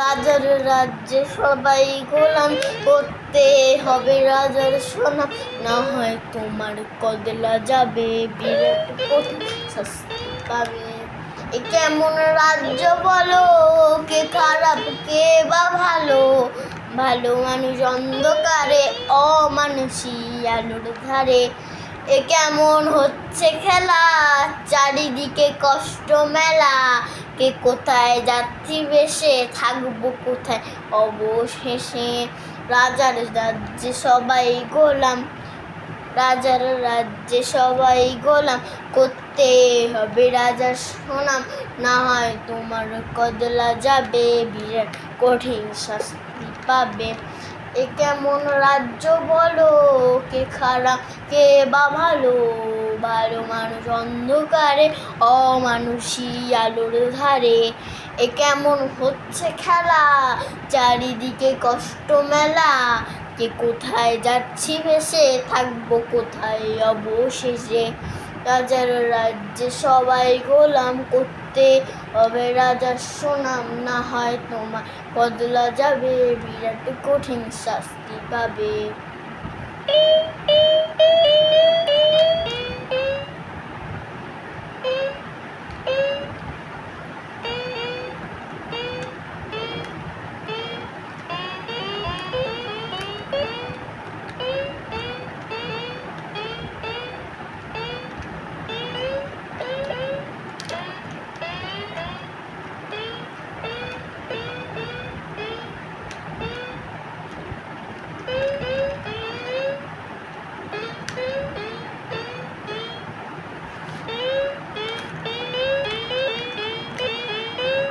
রাজার রাজ্যে সবাই গোলাম, করতে হবে রাজার সোনা, না হয় তোমার কদলা যাবে, বিরাট কঠিন শাস্তি পাবে। এ কেমন রাজ্য বলো, কে খারাপ কে বা ভালো, ভালো মানুষ অন্ধকারে, অমানুষী আলোর ধারে। এ কেমন হচ্ছে খেলা, চারিদিকে কষ্ট মেলা, কে কোথায় যাচ্ছি বেশে, থাকবো কোথায় অবশেষে। রাজার রাজ্যে সবাই গোলাম, রাজার রাজ্যে সবাই গোলাম, করতে হবে রাজার সুনাম, না হয় তোমার কদলা যাবে, বিরাট কঠিন শাস্তি পাবে। এ কেমন রাজ্য বলো, কে খারাপ কে বা ভালো, ভালো মানুষ অন্ধকারে, অমানুষী আলোর ধারে। এ কেমন হচ্ছে খেলা, চারিদিকে কষ্ট মেলা, কে কোথায় যাচ্ছি ভেসে, থাকবো কোথায় অবশেষে। রাজার রাজ্যে সবাই গোলাম, করতে হবে রাজার সুনাম, না হয় তোমার বদলা যাবে, বিরাট কঠিন শাস্তি পাবে।